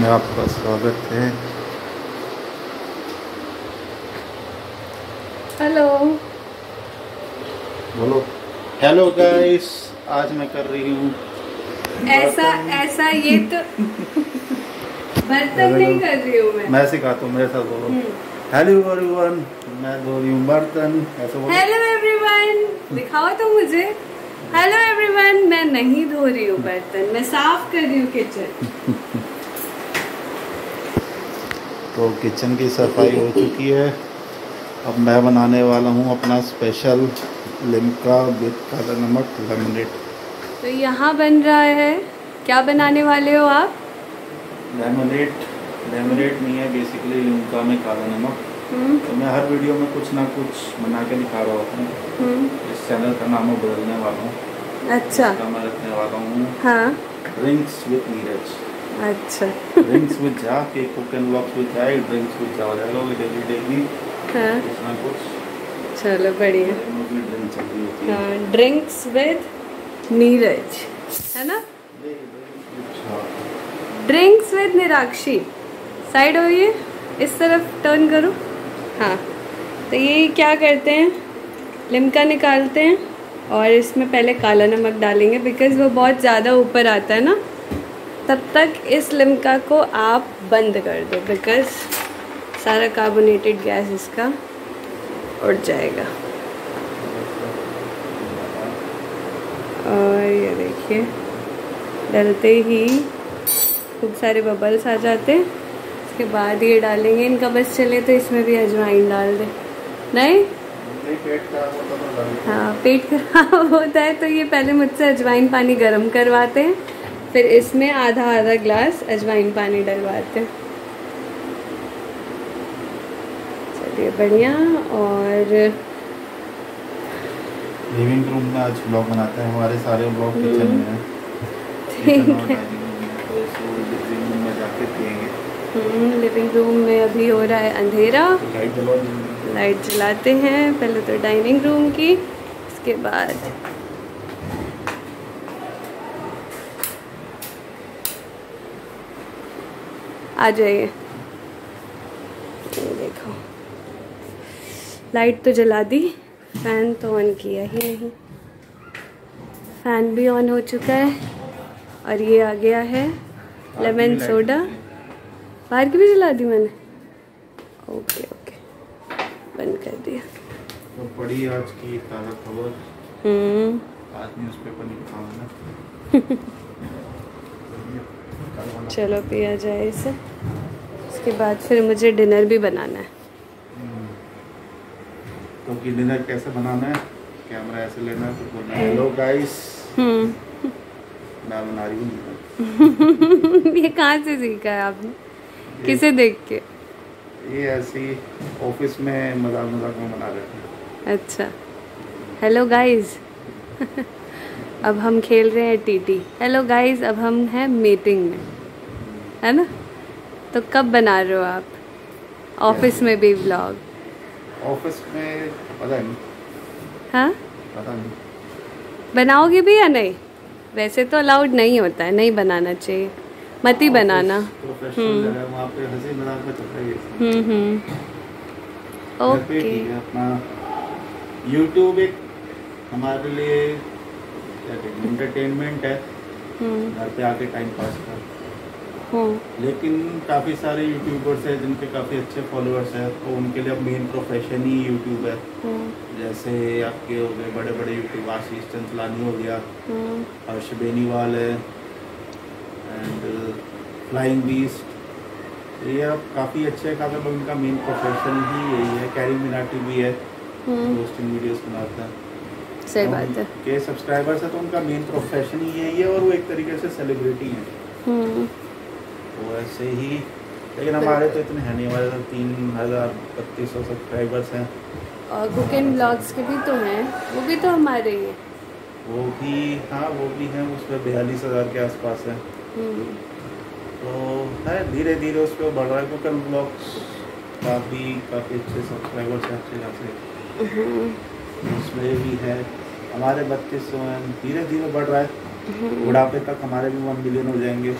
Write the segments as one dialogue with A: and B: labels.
A: में आपका स्वागत है।
B: हेलो
A: बोलो। हेलो गाइस, आज मैं कर रही हूँ
B: ऐसा ये तो बर्तन नहीं कर रही हूँ मैं
A: सिखाता हूँ, मेरे साथ बोलो। हेलो एवरीवन, मैं धो रही हूँ बर्तन। ऐसे बोलो।
B: हेलो एवरीवन, दिखाओ तो मुझे। हेलो एवरीवन, मैं नहीं धो रही हूँ बर्तन, मैं साफ कर रही हूँ किचन।
A: तो किचन की सफाई हो चुकी है। अब मैं बनाने वाला हूँ अपना स्पेशल लिम्का विद काला नमक लेमनेड।
B: तो यहाँ बन रहा है, क्या बनाने वाले हो आप?
A: लेमनेड नहीं है, बेसिकली लिम्का में काला नमक। तो मैं हर वीडियो में कुछ ना कुछ बना के दिखा रहा होता हूँ। इस चैनल का नाम मैं बदलने वाला हूँ।
B: अच्छा,
A: मैं रखने वाला हूँ
B: हाँ,
A: ड्रिंक्स विद नीरज।
B: अच्छा।
A: ड्रिंक्स विद जा के कुक एंड व्लॉग्स विद जाए, ड्रिंक्स विद जा हो जाएगा डेली
B: हाँ,
A: कुछ ना कुछ।
B: चलो बढ़िया।
A: ड्रिंक चल रही होती है।
B: हाँ, ड्रिंक्स विद नीरज है ना। Drinks with निराक्षी। साइड होइए, इस तरफ टर्न करो। हाँ, तो ये क्या करते हैं, लिम्का निकालते हैं और इसमें पहले काला नमक डालेंगे बिकॉज़ वो बहुत ज़्यादा ऊपर आता है ना। तब तक इस लिम्का को आप बंद कर दो बिकॉज़ सारा कार्बोनेटेड गैस इसका उड़ जाएगा। और ये देखिए, डलते ही खूब सारे बबल्स आ जाते हैं। उसके बाद ये डालेंगे, इनका बस चले तो इसमें भी अजवाइन डाल दे। नहीं, हाँ, पेट खराब होता है तो ये पहले मुझसे अजवाइन पानी गर्म करवाते हैं, फिर इसमें आधा ग्लास अजवाइन पानी डलवाते हैं। चलिए बढ़िया। और
A: लिविंग रूम में आज ब्लॉग बनाते हैं, हमारे सारे ब्लॉग किचन में हैं।
B: ठीक है। लिविंग रूम में अभी हो रहा है अंधेरा, लाइट जलाते हैं पहले तो डाइनिंग रूम की, उसके बाद आ जाइए। देखो, लाइट तो जला दी, फैन तो ऑन किया ही नहीं। फैन भी ऑन हो चुका है और ये आ गया है लेमन सोडा। बाहर की भी जला दी मैंने। ओके ओके, बंद कर दिया।
A: तो बड़ी आज की ताज़ा खबर, आज न्यूज़पेपर नहीं खाना।
B: चलो पिया जाए इसे, उसके बाद फिर मुझे डिनर भी बनाना है।
A: तो कि डिनर कैसे बनाना है, कैमरा ऐसे लेना है, तो बोलना है हेलो गाइस, मैं बना रही हूँ।
B: ये कहाँ से सीखा है आपने, किसे देख के?
A: ये ऐसी ऑफिस में मजाक में बना रहे थे।
B: अच्छा, हेलो गाइस। अब हम खेल रहे हैं टीटी। हेलो गाइस, अब हम हैं मीटिंग में, है ना। तो कब बना रहे हो आप ऑफिस में भी व्लॉग?
A: ऑफिस में पता नहीं।
B: हाँ,
A: पता नहीं
B: बनाओगे भी या नहीं? वैसे तो अलाउड नहीं होता है, नहीं बनाना चाहिए, मत ही बनाना।
A: प्रोफेशनल जगह, वहाँ पे हंसी मजाक में चल रही है।
B: ओके।
A: अपना यूट्यूब एक हमारे लिए एंटरटेनमेंट है, घर पे आके टाइम पास कर। लेकिन काफ़ी सारे यूट्यूबर्स हैं जिनके काफ़ी अच्छे फॉलोअर्स हैं, तो उनके लिए अब मेन प्रोफेशन ही यूट्यूब है। जैसे आपके हो गए बड़े बड़े यूट्यूब, आशीष चंचलानी हो गया, हर्ष बेनीवाल है, एंड फ्लाइंग बीस्ट। ये अब काफ़ी अच्छे हैं, काफ़ी लोग उनका मेन प्रोफेशन ही यही है। कैरी मिनाटी भी है, रोस्टिंग वीडियोस बनाता है।
B: सही बात है।
A: के सब्सक्राइबर्स है तो उनका मेन प्रोफेशन ही यही है, और वो एक तरीके से सेलिब्रिटी हैं। तो ऐसे ही, लेकिन हमारे तो इतने हैं नहीं, हमारे तो 3,3200 सब्सक्राइबर्स हैं।
B: और कुकिंग ब्लॉग्स के भी तो हैं, वो भी तो हमारे ही हैं।
A: वो भी, हाँ वो भी हैं, उस पर 42,000 के आसपास है। तो है धीरे धीरे उस पर बढ़ रहा है। कुकिंग ब्लॉग्स काफ़ी अच्छे सब्सक्राइबर्स हैं, अच्छे खासे। उसमें भी है हमारे 3200 हैं, धीरे धीरे बढ़ रहा है। बुढ़ापे तक हमारे भी 1 मिलियन हो जाएंगे।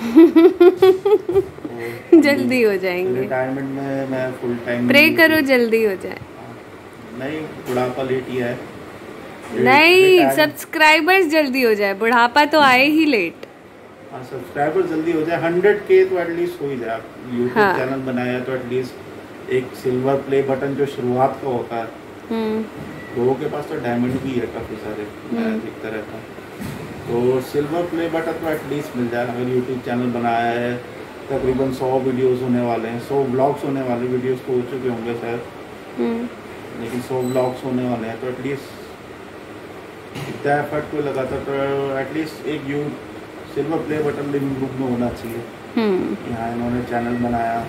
B: जल्दी हो जाएंगे।
A: रिटायरमेंट में मैं फुल टाइम
B: प्रे करो जल्दी हो जाए।
A: नहीं, बुढ़ापा लेट ही है।
B: नहीं, सब्सक्राइबर्स जल्दी हो जाए, बुढ़ापा तो आए ही लेट।
A: हाँ, सब्सक्राइबर जल्दी हो जाए, 100K तो एटलीस्ट हो ही जाए। यूट्यूब चैनल बनाया तो एटलीस्ट एक सिल्वर प्ले बटन जो शुरुआत का होता है, लोगों के पास तो डायमंड भी है काफ़ी सारे, मैं दिखता रहता हूँ। तो सिल्वर प्ले बटन तो एटलीस्ट मिल जाए। अगर यूट्यूब चैनल बनाया है, तकरीबन 100 वीडियोस होने वाले हैं, 100 ब्लॉग्स होने वाले, वीडियोस तो हो चुके होंगे शायद, लेकिन 100 ब्लॉग्स होने वाले हैं, तो एटलीस्ट इतना एफर्ट को लगाता तो एटलीस्ट एक silver play button leaving group में होना चाहिए। यहाँ इन्होंने चैनल बनाया,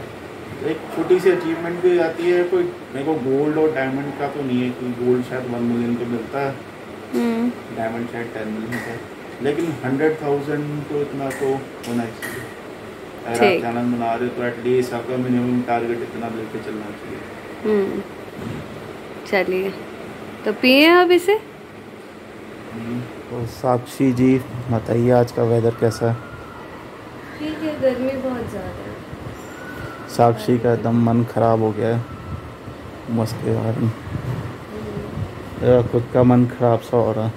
A: एक छोटी सी अचीवमेंट भी आती है। कोई मेरे को गोल्ड और डायमंड का तो नहीं है, क्योंकि गोल्ड शायद 1 मिलियन को मिलता है, डायमंड शायद 10 मिलियन का, लेकिन 100,000 तो इतना तो होना चाहिए। अगर आप चैनल बना रहे हो तो एटलीस्ट आपका मिनिमम टारगेट इतना लेके चलना चाहिए।
B: चलिए, तो पिए अब इसे।
A: तो साक्षी जी बताइए, आज का वेदर कैसा है?
B: ठीक है, गर्मी बहुत ज़्यादा है।
A: साक्षी का एकदम मन खराब हो गया है उमस के कारण। मेरा खुद का मन खराब सा हो रहा है,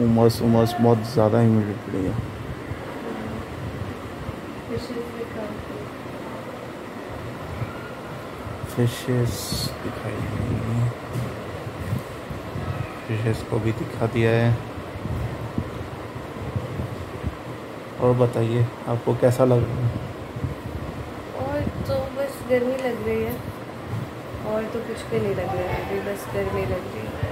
A: उमस बहुत ज़्यादा ह्यूमिडिटी है। फिशेस दिखाई देंगे, फिशेस को भी दिखा दिया है। और बताइए आपको कैसा लग रहा है?
B: और तो बस गर्मी लग रही है, और तो कुछ भी नहीं लग रहा है अभी, बस गर्मी लग रही है।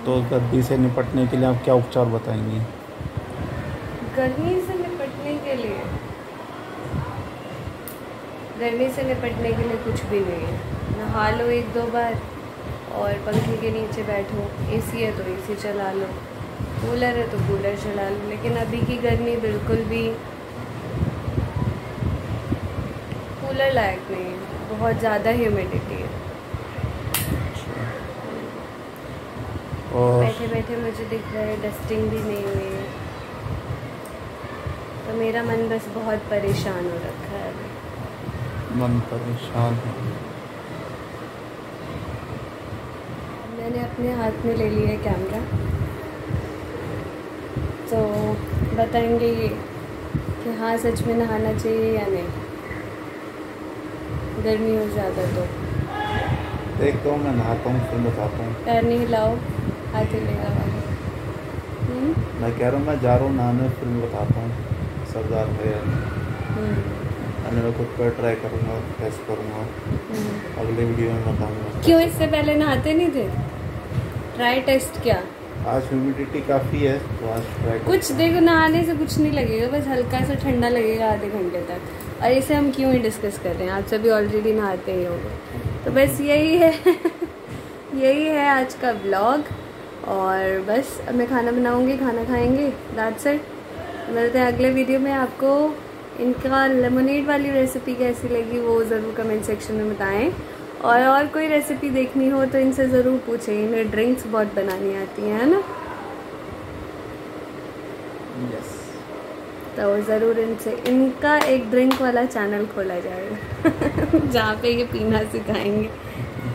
A: तो गर्मी से निपटने के लिए आप क्या उपचार बताएंगी?
B: गर्मी से निपटने के लिए कुछ भी नहीं है। नहा लो 1-2 बार और पंखे के नीचे बैठो, एसी है तो एसी चला लो, कूलर है तो कूलर चला लो। लेकिन अभी की गर्मी बिल्कुल भी कूलर लायक नहीं है, बहुत ज़्यादा ह्यूमिडिटी है। और बैठे बैठे मुझे दिख रहा है डस्टिंग भी नहीं हुई है, तो मेरा मन बस बहुत परेशान हो रखा है अभी।
A: मन परेशान है।
B: मैंने अपने हाथ में ले लिया है कैमरा, तो बताएंगे ये कि हाँ सच में नहाना चाहिए या नहीं, गर्मी हो ज़्यादा तो।
A: देखता हूँ, मैं नहाता हूँ फिर बताता हूँ।
B: पैर नहीं हिलाओ, हाथ हिलेगा वाला।
A: मैं कह रहा हूँ मैं जा रहा हूँ नहाने, फिर मैं बताता हूँ सरदार है या नहीं। मैं खुद पर ट्राई करूँगा, टेस्ट करूँगा, अगले वीडियो में बताऊँगा।
B: क्यों इससे पहले नहाते नहीं थे? ट्राई टेस्ट क्या?
A: आज ह्यूमिडिटी काफ़ी है तो आज ट्राई
B: कुछ देखो, नहाने से कुछ नहीं लगेगा, बस हल्का सा ठंडा लगेगा आधे घंटे तक। और इसे हम क्यों ही डिस्कस कर रहे हैं, आप सभी ऑलरेडी नहाते ही होंगे। तो बस यही है यही है आज का ब्लॉग। और बस अब मैं खाना बनाऊँगी, खाना खाएँगे, दैट्स इट। मिलते हैं अगले वीडियो में। आपको इनका लेमनेड वाली रेसिपी कैसी लगी वो ज़रूर कमेंट सेक्शन में बताएं। और कोई रेसिपी देखनी हो तो इनसे ज़रूर पूछें, इन्हें ड्रिंक्स बहुत बनानी आती हैं, है ना?
A: यस।
B: तो ज़रूर इनका एक ड्रिंक वाला चैनल खोला जाएगा जहाँ पे ये पीना सिखाएंगे,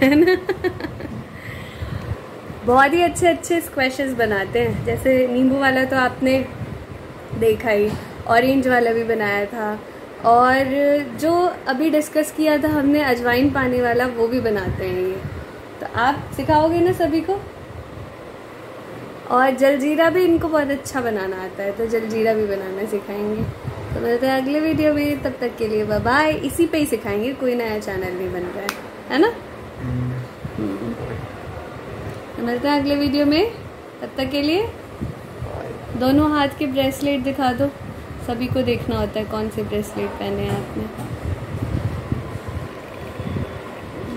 B: है ना? बहुत ही अच्छे अच्छे स्क्वैशेस बनाते हैं, जैसे नींबू वाला तो आपने देखा ही, ऑरेंज वाला भी बनाया था, और जो अभी डिस्कस किया था हमने अजवाइन पानी वाला, वो भी बनाते हैं ये। तो आप सिखाओगे ना सभी को? और जलजीरा भी इनको बहुत अच्छा बनाना आता है, तो जलजीरा भी बनाना सिखाएंगे। तो मिलते हैं अगले वीडियो में, तब तक के लिए बाय बाय। इसी पे ही सिखाएंगे, कोई नया चैनल नहीं बन रहा है ना? तो मिलते हैं अगले वीडियो में, तब तक के लिए दोनों हाथ के ब्रेसलेट दिखा दो, सभी को देखना होता है कौन से ब्रेसलेट पहने हैं आपने।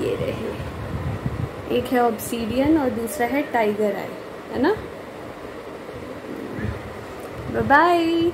B: ये रहे, एक है ऑब्सीडियन और दूसरा है टाइगर आई, है ना? Bye bye.